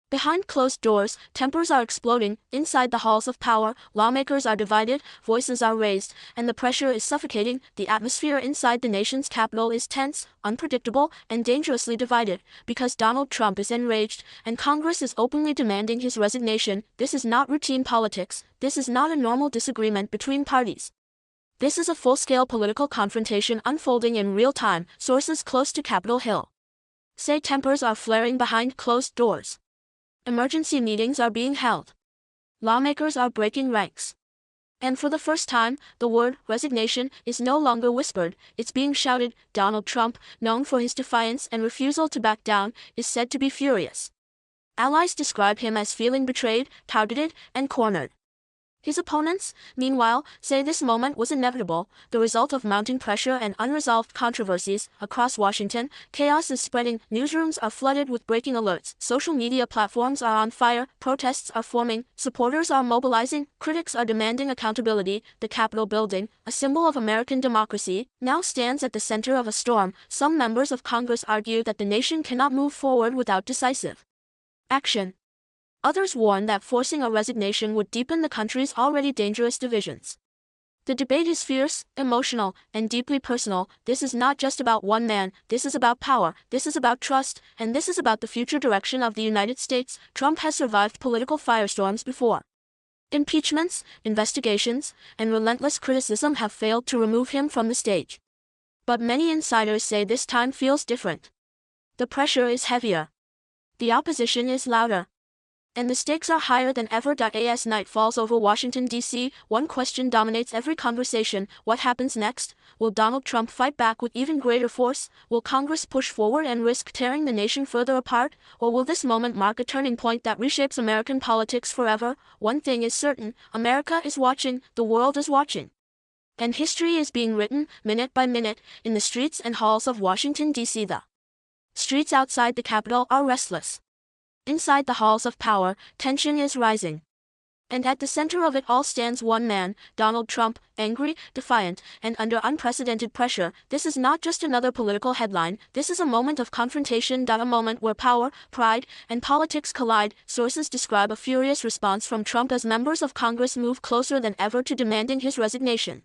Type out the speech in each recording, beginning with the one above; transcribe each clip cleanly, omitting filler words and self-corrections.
Behind closed doors, tempers are exploding. Inside the halls of power, lawmakers are divided, voices are raised, and the pressure is suffocating. The atmosphere inside the nation's capital is tense, unpredictable, and dangerously divided, because Donald Trump is enraged, and Congress is openly demanding his resignation. This is not routine politics. This is not a normal disagreement between parties. This is a full-scale political confrontation unfolding in real time. Sources close to Capitol Hill say tempers are flaring behind closed doors. Emergency meetings are being held. Lawmakers are breaking ranks. And for the first time, the word resignation is no longer whispered, it's being shouted. Donald Trump, known for his defiance and refusal to back down, is said to be furious. Allies describe him as feeling betrayed, targeted, and cornered. His opponents, meanwhile, say this moment was inevitable, the result of mounting pressure and unresolved controversies. Across Washington, chaos is spreading, newsrooms are flooded with breaking alerts, social media platforms are on fire, protests are forming, supporters are mobilizing, critics are demanding accountability. The Capitol building, a symbol of American democracy, now stands at the center of a storm. Some members of Congress argue that the nation cannot move forward without decisive action. Others warn that forcing a resignation would deepen the country's already dangerous divisions. The debate is fierce, emotional, and deeply personal. This is not just about one man, this is about power, this is about trust, and this is about the future direction of the United States. Trump has survived political firestorms before. Impeachments, investigations, and relentless criticism have failed to remove him from the stage. But many insiders say this time feels different. The pressure is heavier. The opposition is louder. And the stakes are higher than ever. As night falls over Washington, D.C., one question dominates every conversation: what happens next? Will Donald Trump fight back with even greater force? Will Congress push forward and risk tearing the nation further apart? Or will this moment mark a turning point that reshapes American politics forever? One thing is certain: America is watching, the world is watching. And history is being written, minute by minute, in the streets and halls of Washington, D.C. The streets outside the Capitol are restless. Inside the halls of power, tension is rising. And at the center of it all stands one man, Donald Trump, angry, defiant, and under unprecedented pressure. This is not just another political headline, this is a moment of confrontation. A moment where power, pride, and politics collide. Sources describe a furious response from Trump as members of Congress move closer than ever to demanding his resignation.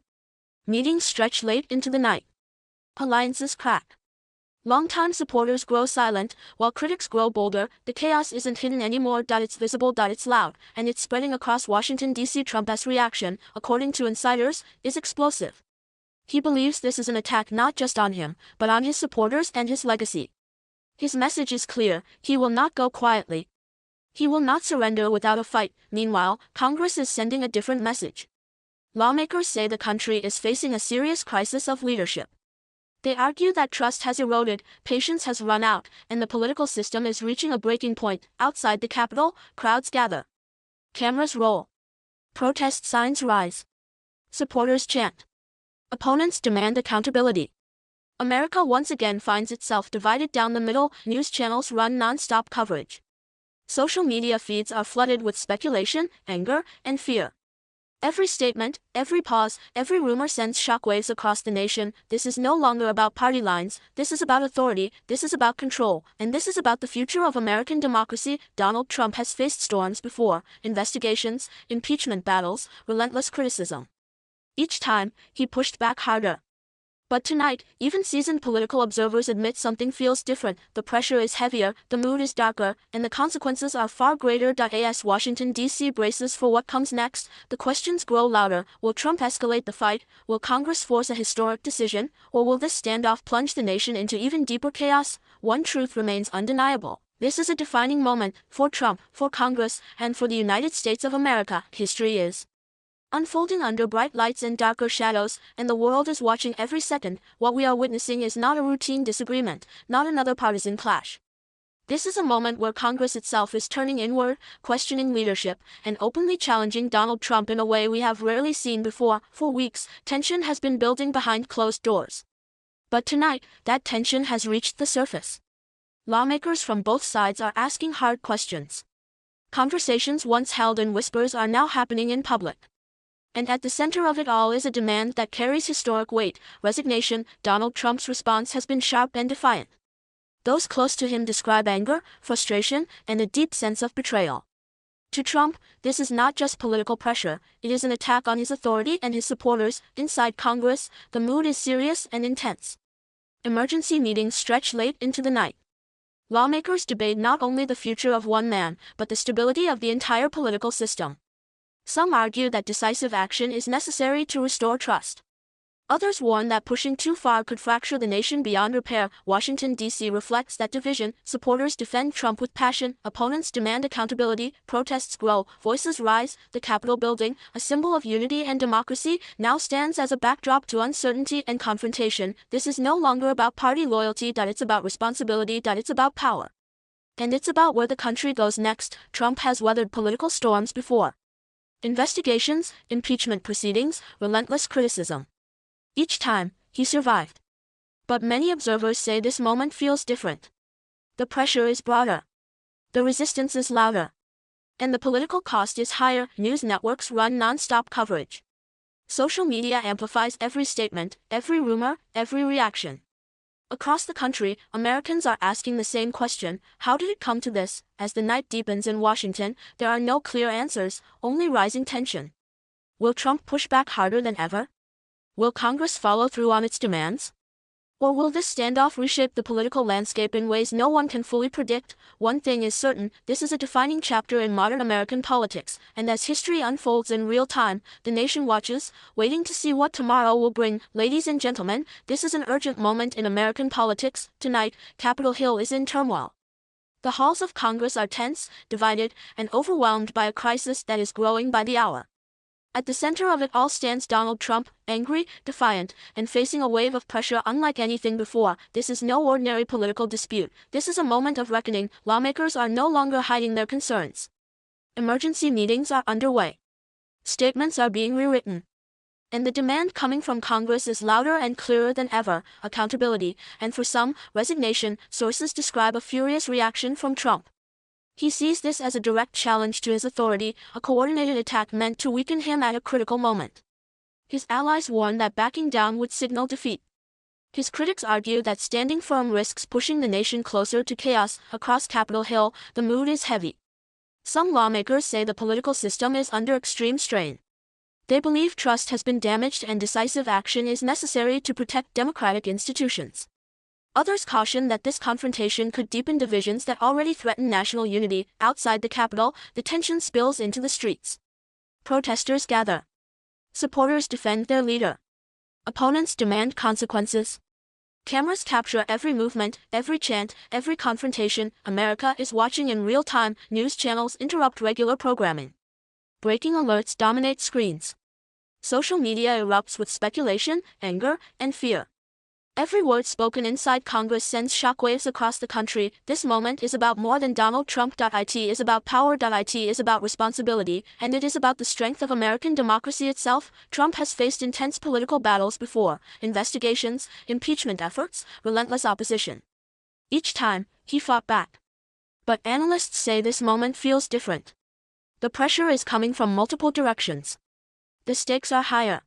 Meetings stretch late into the night. Alliances crack. Longtime supporters grow silent, while critics grow bolder. The chaos isn't hidden anymore. It's visible, it's loud, and it's spreading across Washington, D.C. Trump's reaction, according to insiders, is explosive. He believes this is an attack not just on him, but on his supporters and his legacy. His message is clear: he will not go quietly. He will not surrender without a fight. Meanwhile, Congress is sending a different message. Lawmakers say the country is facing a serious crisis of leadership. They argue that trust has eroded, patience has run out, and the political system is reaching a breaking point. Outside the Capitol, crowds gather. Cameras roll. Protest signs rise. Supporters chant. Opponents demand accountability. America once again finds itself divided down the middle. News channels run non-stop coverage. Social media feeds are flooded with speculation, anger, and fear. Every statement, every pause, every rumor sends shockwaves across the nation. This is no longer about party lines, this is about authority, this is about control, and this is about the future of American democracy. Donald Trump has faced storms before: investigations, impeachment battles, relentless criticism. Each time, he pushed back harder. But tonight, even seasoned political observers admit something feels different. The pressure is heavier, the mood is darker, and the consequences are far greater. As Washington, D.C. braces for what comes next, the questions grow louder. Will Trump escalate the fight? Will Congress force a historic decision? Or will this standoff plunge the nation into even deeper chaos? One truth remains undeniable: this is a defining moment for Trump, for Congress, and for the United States of America. History is unfolding under bright lights and darker shadows, and the world is watching every second. What we are witnessing is not a routine disagreement, not another partisan clash. This is a moment where Congress itself is turning inward, questioning leadership, and openly challenging Donald Trump in a way we have rarely seen before. For weeks, tension has been building behind closed doors. But tonight, that tension has reached the surface. Lawmakers from both sides are asking hard questions. Conversations once held in whispers are now happening in public. And at the center of it all is a demand that carries historic weight: resignation. Donald Trump's response has been sharp and defiant. Those close to him describe anger, frustration, and a deep sense of betrayal. To Trump, this is not just political pressure, it is an attack on his authority and his supporters. Inside Congress, the mood is serious and intense. Emergency meetings stretch late into the night. Lawmakers debate not only the future of one man, but the stability of the entire political system. Some argue that decisive action is necessary to restore trust. Others warn that pushing too far could fracture the nation beyond repair. Washington, D.C. reflects that division. Supporters defend Trump with passion, opponents demand accountability, protests grow, voices rise. The Capitol building, a symbol of unity and democracy, now stands as a backdrop to uncertainty and confrontation. This is no longer about party loyalty, it's about responsibility, it's about power. And it's about where the country goes next. Trump has weathered political storms before. Investigations, impeachment proceedings, relentless criticism. Each time, he survived. But many observers say this moment feels different. The pressure is broader. The resistance is louder. And the political cost is higher. News networks run non-stop coverage. Social media amplifies every statement, every rumor, every reaction. Across the country, Americans are asking the same question: how did it come to this? As the night deepens in Washington, there are no clear answers, only rising tension. Will Trump push back harder than ever? Will Congress follow through on its demands? Or will this standoff reshape the political landscape in ways no one can fully predict? One thing is certain, this is a defining chapter in modern American politics, and as history unfolds in real time, the nation watches, waiting to see what tomorrow will bring. Ladies and gentlemen, this is an urgent moment in American politics. Tonight, Capitol Hill is in turmoil. The halls of Congress are tense, divided, and overwhelmed by a crisis that is growing by the hour. At the center of it all stands Donald Trump, angry, defiant, and facing a wave of pressure unlike anything before. This is no ordinary political dispute. This is a moment of reckoning. Lawmakers are no longer hiding their concerns. Emergency meetings are underway. Statements are being rewritten. And the demand coming from Congress is louder and clearer than ever: accountability, and for some, resignation. Sources describe a furious reaction from Trump. He sees this as a direct challenge to his authority, a coordinated attack meant to weaken him at a critical moment. His allies warn that backing down would signal defeat. His critics argue that standing firm risks pushing the nation closer to chaos. Across Capitol Hill, the mood is heavy. Some lawmakers say the political system is under extreme strain. They believe trust has been damaged and decisive action is necessary to protect democratic institutions. Others caution that this confrontation could deepen divisions that already threaten national unity. Outside the Capitol, the tension spills into the streets. Protesters gather. Supporters defend their leader. Opponents demand consequences. Cameras capture every movement, every chant, every confrontation. America is watching in real time. News channels interrupt regular programming. Breaking alerts dominate screens. Social media erupts with speculation, anger, and fear. Every word spoken inside Congress sends shockwaves across the country. This moment is about more than Donald Trump. It is about power. It is about responsibility, and it is about the strength of American democracy itself. Trump has faced intense political battles before: investigations, impeachment efforts, relentless opposition. Each time, he fought back. But analysts say this moment feels different. The pressure is coming from multiple directions. The stakes are higher.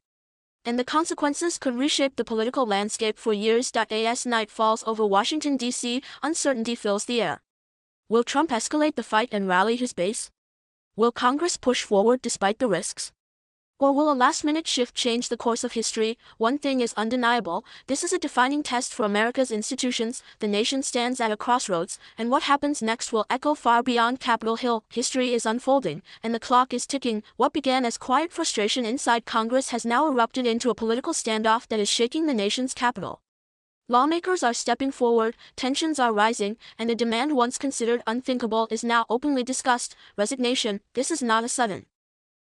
And the consequences could reshape the political landscape for years. As night falls over Washington, D.C., uncertainty fills the air. Will Trump escalate the fight and rally his base? Will Congress push forward despite the risks? Or will a last-minute shift change the course of history? One thing is undeniable: this is a defining test for America's institutions. The nation stands at a crossroads, and what happens next will echo far beyond Capitol Hill. History is unfolding, and the clock is ticking. What began as quiet frustration inside Congress has now erupted into a political standoff that is shaking the nation's capital. Lawmakers are stepping forward, tensions are rising, and a demand once considered unthinkable is now openly discussed: resignation. This is not a sudden